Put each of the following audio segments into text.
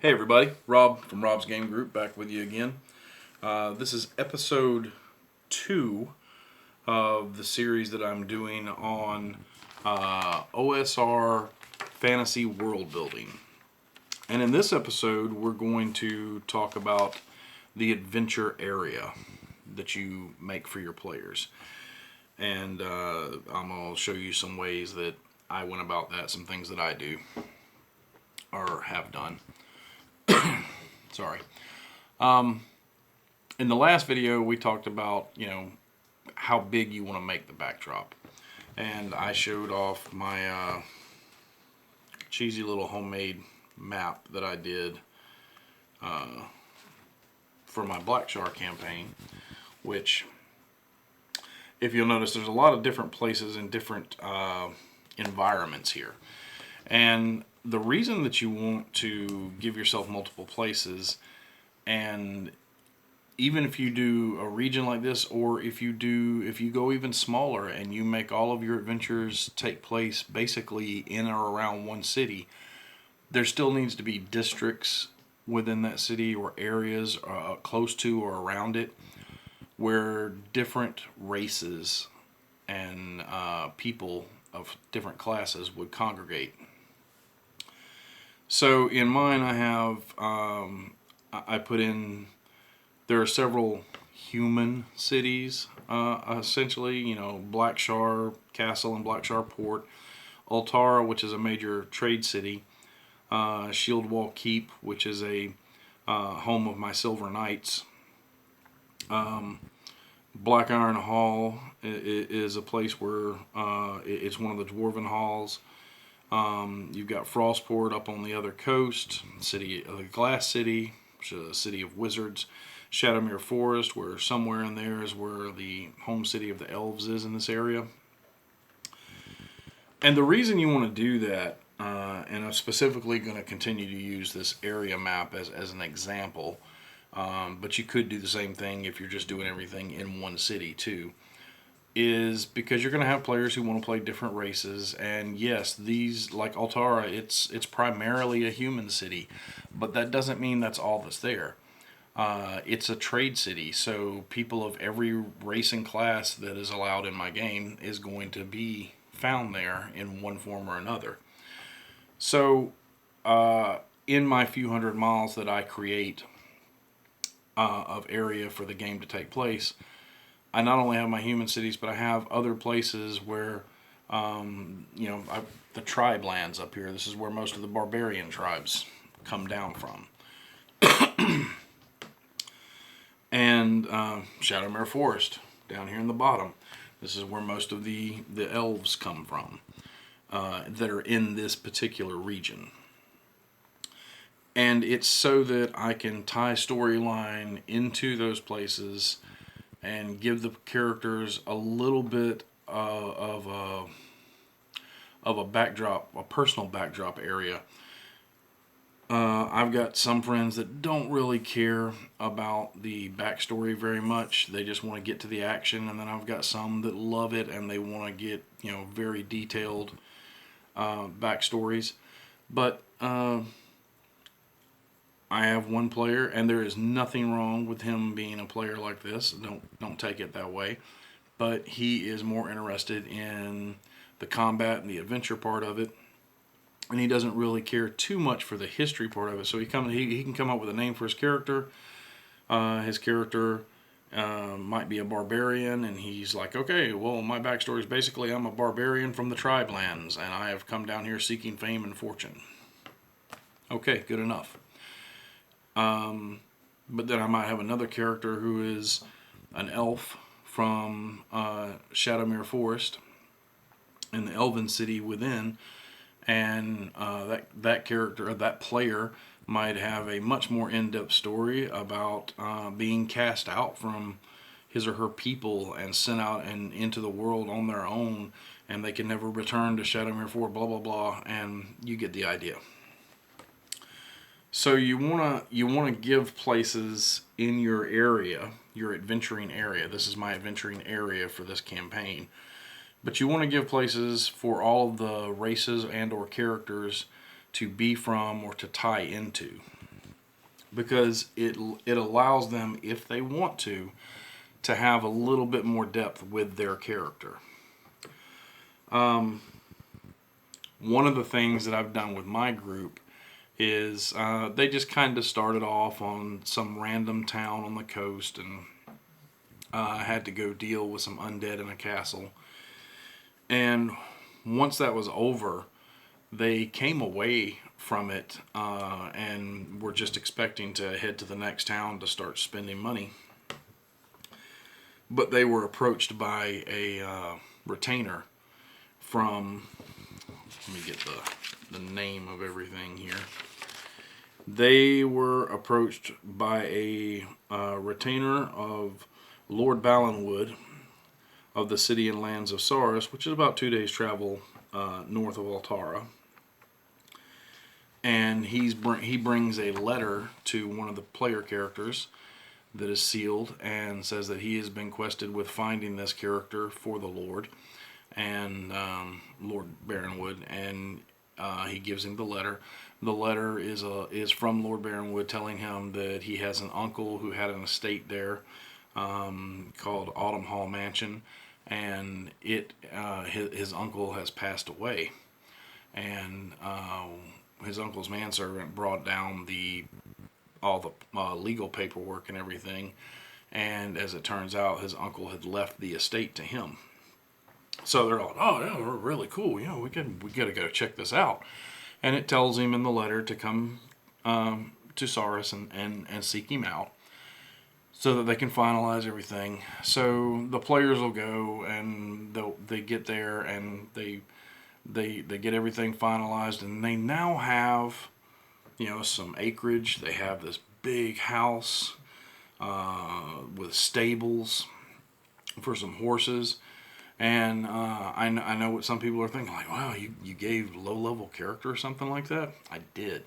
Hey everybody, Rob from Rob's Game Group back with you again. This is episode 2 of the series that I'm doing on OSR fantasy world building. And in this episode we're going to talk about the adventure area that you make for your players. And I'm going to show you some ways that I went about that, some things that I do or have done. Sorry. In the last video we talked about, how big you want to make the backdrop. And I showed off my cheesy little homemade map that I did for my Black Char campaign, which, if you'll notice, there's a lot of different places and different environments here. And the reason that you want to give yourself multiple places, and even if you do a region like this, or if you go even smaller and you make all of your adventures take place basically in or around one city, there still needs to be districts within that city or areas close to or around it where different races and people of different classes would congregate. So in mine I have, I put in, there are several human cities, essentially, Black Char Castle and Black Char Port, Altara, which is a major trade city, Shield Wall Keep, which is a home of my Silver Knights, Black Iron Hall is a place where it's one of the Dwarven halls. You've got Frostport up on the other coast, City of the Glass City, which is a city of wizards, Shadowmere Forest, where somewhere in there is where the home city of the elves is in this area. And the reason you want to do that, and I'm specifically going to continue to use this area map as an example, but you could do the same thing if you're just doing everything in one city too, is because you're going to have players who want to play different races. And yes, these, like Altara, it's primarily a human city, but that doesn't mean that's all that's there. It's a trade city, so people of every race and class that is allowed in my game is going to be found there in one form or another. So in my few hundred miles that I create of area for the game to take place, I not only have my human cities, but I have other places where, the tribe lands up here. This is where most of the barbarian tribes come down from. And Shadowmere Forest, down here in the bottom. This is where most of the elves come from that are in this particular region. And it's so that I can tie storyline into those places and give the characters a little bit of a backdrop, a personal backdrop area. I've got some friends that don't really care about the backstory very much. They just want to get to the action. And then I've got some that love it and they want to get, very detailed backstories. But I have one player, and there is nothing wrong with him being a player like this. Don't take it that way. But he is more interested in the combat and the adventure part of it, and he doesn't really care too much for the history part of it. So he can come up with a name for his character. His character might be a barbarian, and he's like, okay, well, my backstory is basically I'm a barbarian from the tribe lands, and I have come down here seeking fame and fortune. Okay, good enough. But then I might have another character who is an elf from Shadowmere Forest in the elven city within, and that character, that player, might have a much more in-depth story about being cast out from his or her people and sent out and into the world on their own, and they can never return to Shadowmere Forest, blah blah blah, and you get the idea. So you wanna give places in your area, your adventuring area. This is my adventuring area for this campaign. But you want to give places for all of the races and or characters to be from or to tie into. because it allows them, if they want to have a little bit more depth with their character. One of the things that I've done with my group is they just kind of started off on some random town on the coast, and had to go deal with some undead in a castle. And once that was over, they came away from it and were just expecting to head to the next town to start spending money. But they were approached by a retainer from, let me get the name of everything here. They were approached by a retainer of Lord Ballinwood of the city and lands of Saurus, which is about 2 days travel north of Altara. And he brings a letter to one of the player characters that is sealed and says that he has been quested with finding this character for the Lord and Lord Baronwood, and he gives him the letter. The letter is from Lord Baronwood telling him that he has an uncle who had an estate there called Autumn Hall Mansion, and his uncle has passed away, and his uncle's manservant brought down all the legal paperwork and everything, and as it turns out, his uncle had left the estate to him. So they're like, oh yeah, we're really cool. You know, we gotta go check this out. And it tells him in the letter to come to Saurus and seek him out, so that they can finalize everything. So the players will go and they get there and they get everything finalized, and they now have, you know, some acreage. They have this big house with stables for some horses. And I know what some people are thinking, like, wow, you gave low-level character or something like that? I did.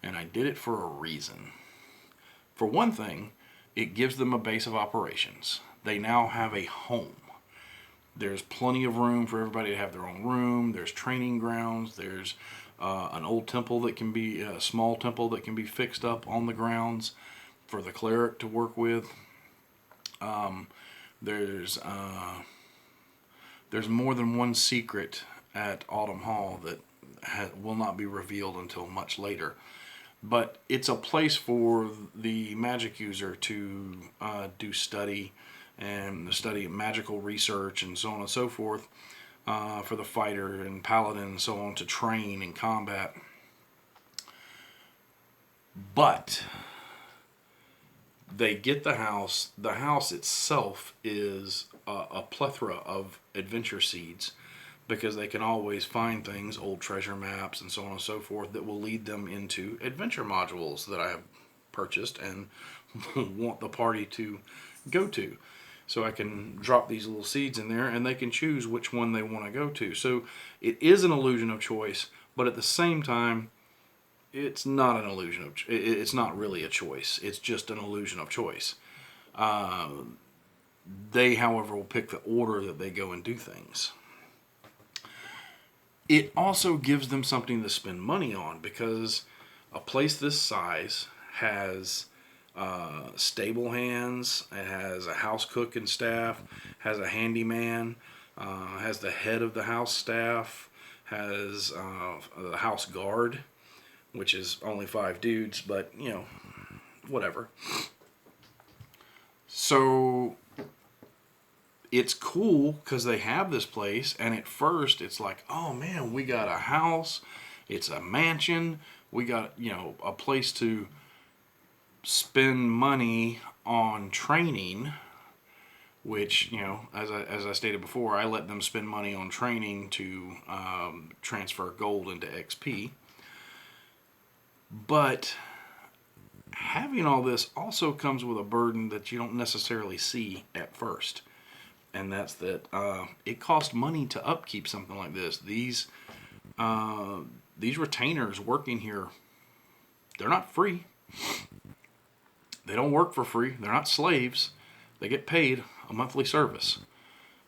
And I did it for a reason. For one thing, it gives them a base of operations. They now have a home. There's plenty of room for everybody to have their own room. There's training grounds. There's an old temple that can be, a small temple that can be fixed up on the grounds for the cleric to work with. There's more than one secret at Autumn Hall that will not be revealed until much later. But it's a place for the magic user to do study and study magical research and so on and so forth, for the fighter and paladin and so on to train in combat. But they get the house. The house itself is a plethora of adventure seeds, because they can always find things, old treasure maps and so on and so forth, that will lead them into adventure modules that I have purchased and want the party to go to. So I can drop these little seeds in there and they can choose which one they want to go to. So it is an illusion of choice, but at the same time, it's not an illusion of it's not really a choice. It's just an illusion of choice. They, however, will pick the order that they go and do things. It also gives them something to spend money on, because a place this size has stable hands, it has a house cook and staff, has a handyman, has the head of the house staff, has the house guard, which is only 5 dudes, but, you know, whatever. So it's cool because they have this place, and at first it's like, oh man, we got a house, it's a mansion, we got, you know, a place to spend money on training, which, you know, as I stated before, I let them spend money on training to transfer gold into XP. But having all this also comes with a burden that you don't necessarily see at first. And that's that it costs money to upkeep something like this. These retainers working here, they're not free. They don't work for free. They're not slaves. They get paid a monthly service.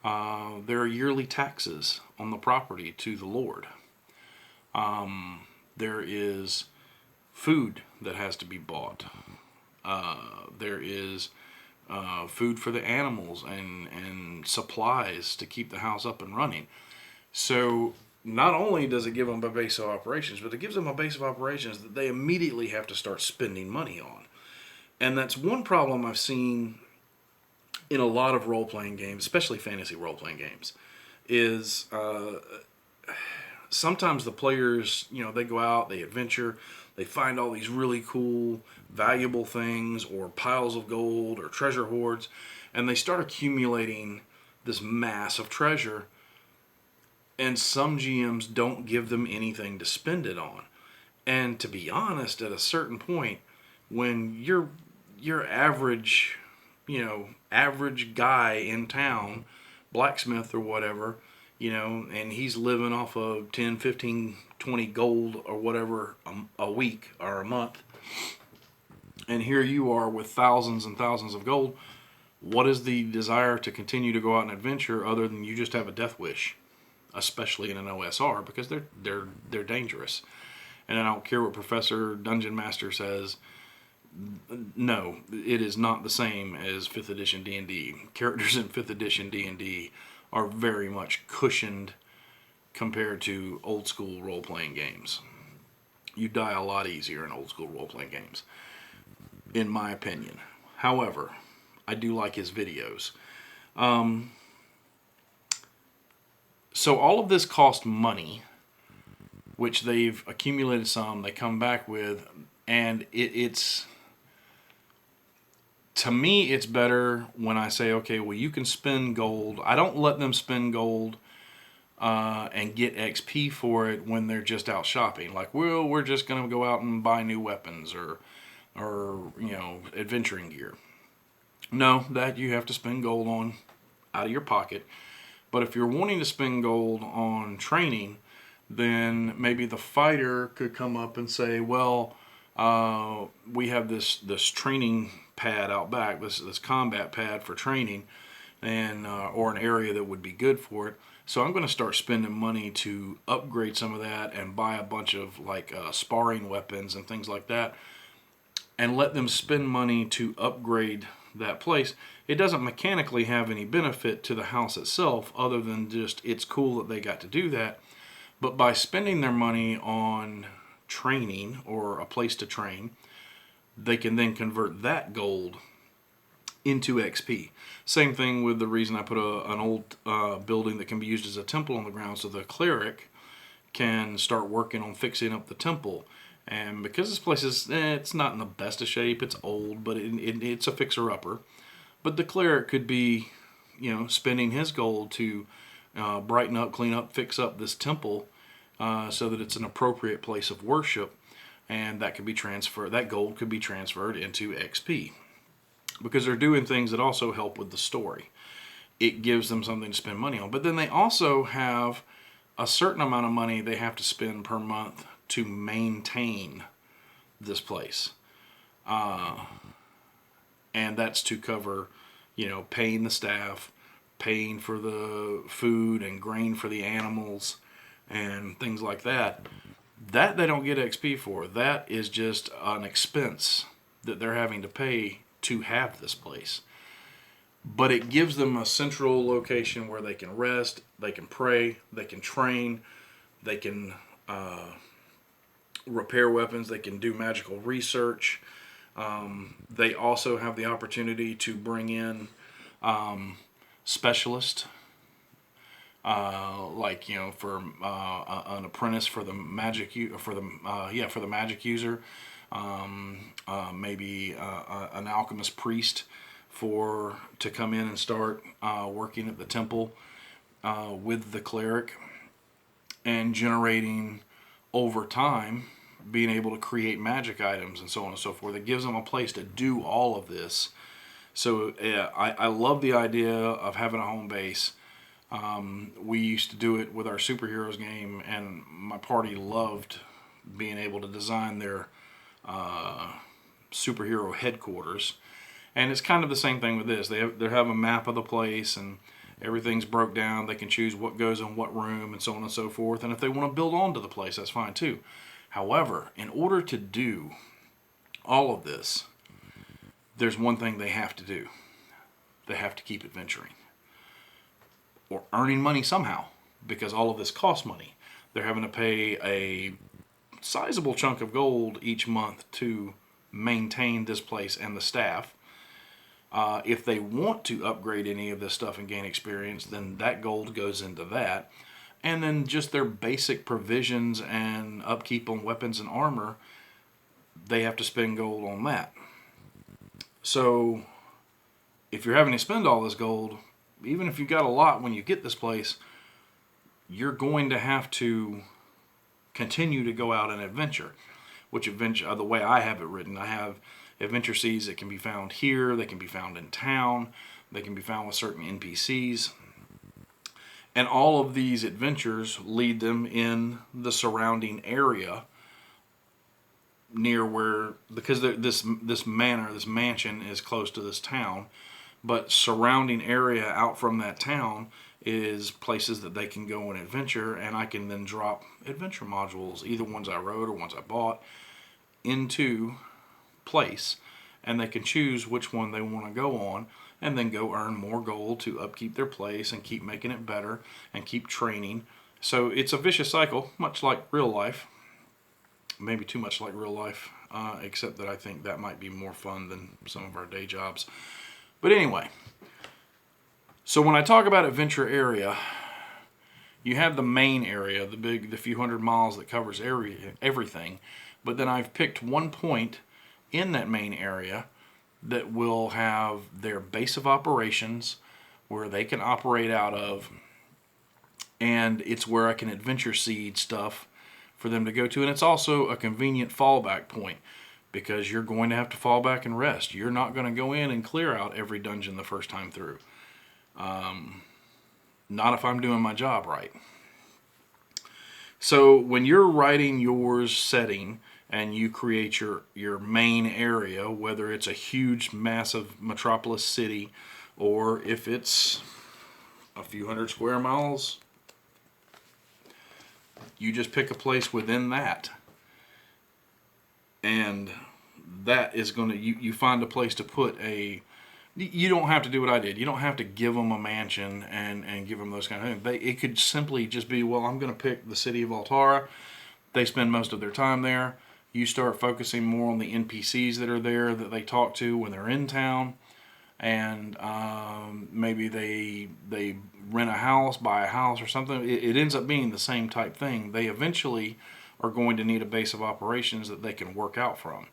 There are yearly taxes on the property to the Lord. There is food that has to be bought. There is food for the animals and supplies to keep the house up and running. So not only does it give them a base of operations, but it gives them a base of operations that they immediately have to start spending money on. And that's one problem I've seen in a lot of role-playing games, especially fantasy role-playing games, is sometimes the players, they go out, they adventure, they find all these really cool, valuable things or piles of gold or treasure hoards, and they start accumulating this mass of treasure, and some GMs don't give them anything to spend it on. And to be honest, at a certain point, when your average, average guy in town, blacksmith or whatever, and he's living off of 10, 15, 20 gold or whatever a week or a month, and here you are with thousands and thousands of gold. What is the desire to continue to go out and adventure other than you just have a death wish, especially in an OSR, because they're dangerous. And I don't care what Professor Dungeon Master says. No, it is not the same as 5th edition D&D. Characters in 5th edition D&D are very much cushioned compared to old school role-playing games. You die a lot easier in old school role-playing games, in my opinion. However, I do like his videos. So all of this cost money, which they've accumulated some, they come back with, and it's... To me, it's better when I say, okay, well, you can spend gold. I don't let them spend gold and get XP for it when they're just out shopping. Like, well, we're just going to go out and buy new weapons or adventuring gear. No, that you have to spend gold on out of your pocket. But if you're wanting to spend gold on training, then maybe the fighter could come up and say, well, we have this training pad out back, this combat pad for training, and or an area that would be good for it. So I'm going to start spending money to upgrade some of that and buy a bunch of sparring weapons and things like that, and let them spend money to upgrade that place. It doesn't mechanically have any benefit to the house itself other than just it's cool that they got to do that. But by spending their money on training or a place to train, they can then convert that gold into XP. Same thing with the reason I put an old building that can be used as a temple on the ground, so the cleric can start working on fixing up the temple. And because this place is, it's not in the best of shape, it's old, but it's a fixer-upper. But the cleric could be, spending his gold to brighten up, clean up, fix up this temple so that it's an appropriate place of worship. And that could be transferred. That gold could be transferred into XP because they're doing things that also help with the story. It gives them something to spend money on. But then they also have a certain amount of money they have to spend per month to maintain this place, and that's to cover, paying the staff, paying for the food and grain for the animals, and things like that. That they don't get XP for. That is just an expense that they're having to pay to have this place. But it gives them a central location where they can rest, they can pray, they can train, they can repair weapons, they can do magical research. They also have the opportunity to bring in specialists. For an apprentice for the magic for the magic user, maybe an alchemist priest to come in and start working at the temple with the cleric and generating over time, being able to create magic items and so on and so forth. It gives them a place to do all of this. So I love the idea of having a home base. We used to do it with our superheroes game, and my party loved being able to design their superhero headquarters. And it's kind of the same thing with this. They have a map of the place, and everything's broke down. They can choose what goes in what room and so on and so forth. And if they want to build onto the place, that's fine too. However, in order to do all of this, there's one thing they have to do. They have to keep adventuring or earning money somehow, because all of this costs money. They're having to pay a sizable chunk of gold each month to maintain this place and the staff. If they want to upgrade any of this stuff and gain experience, then that gold goes into that. And then just their basic provisions and upkeep on weapons and armor, they have to spend gold on that. So if you're having to spend all this gold, even if you got a lot when you get this place, you're going to have to continue to go out and adventure. Which adventure, the way I have it written, I have adventure seeds that can be found here, they can be found in town, they can be found with certain NPCs. And all of these adventures lead them in the surrounding area near where, because this manor, this mansion is close to this town, but surrounding area out from that town is places that they can go and adventure, and I can then drop adventure modules, either ones I wrote or ones I bought, into place, and they can choose which one they want to go on, and then go earn more gold to upkeep their place and keep making it better and keep training. So it's a vicious cycle, much like real life. Maybe too much like real life, except that I think that might be more fun than some of our day jobs. But anyway, so when I talk about adventure area, you have the main area, the few hundred miles that covers everything. But then I've picked one point in that main area that will have their base of operations where they can operate out of, and it's where I can adventure seed stuff for them to go to. And it's also a convenient fallback point, because you're going to have to fall back and rest. You're not going to go in and clear out every dungeon the first time through. Not if I'm doing my job right. So when you're writing your setting and you create your main area, whether it's a huge, massive metropolis city, or if it's a few hundred square miles, you just pick a place within that. And that is going to, you find a place to put you don't have to do what I did. You don't have to give them a mansion and give them those kind of things. It could simply just be, well, I'm going to pick the city of Altara. They spend most of their time there. You start focusing more on the NPCs that are there that they talk to when they're in town. And maybe they rent a house, buy a house or something. It ends up being the same type thing. They eventually are going to need a base of operations that they can work out from.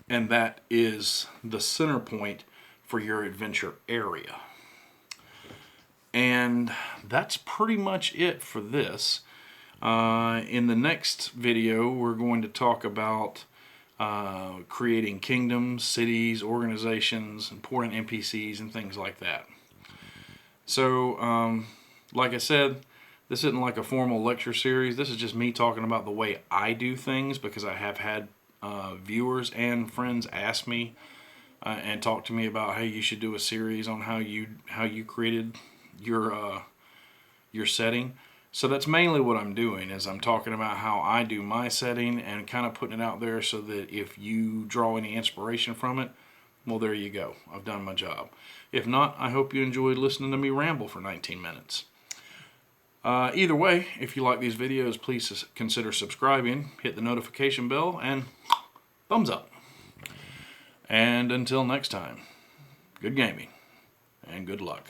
And that is the center point for your adventure area. And that's pretty much it for this. In the next video, we're going to talk about creating kingdoms, cities, organizations, important NPCs, and things like that. So, like I said, this isn't like a formal lecture series. This is just me talking about the way I do things, because I have had viewers and friends ask me and talk to me about, hey, you should do a series on how you created your setting. So that's mainly what I'm doing, is I'm talking about how I do my setting and kind of putting it out there so that if you draw any inspiration from it, well, there you go. I've done my job. If not, I hope you enjoyed listening to me ramble for 19 minutes. Either way, if you like these videos, please consider subscribing, hit the notification bell, and thumbs up. And until next time, good gaming and good luck.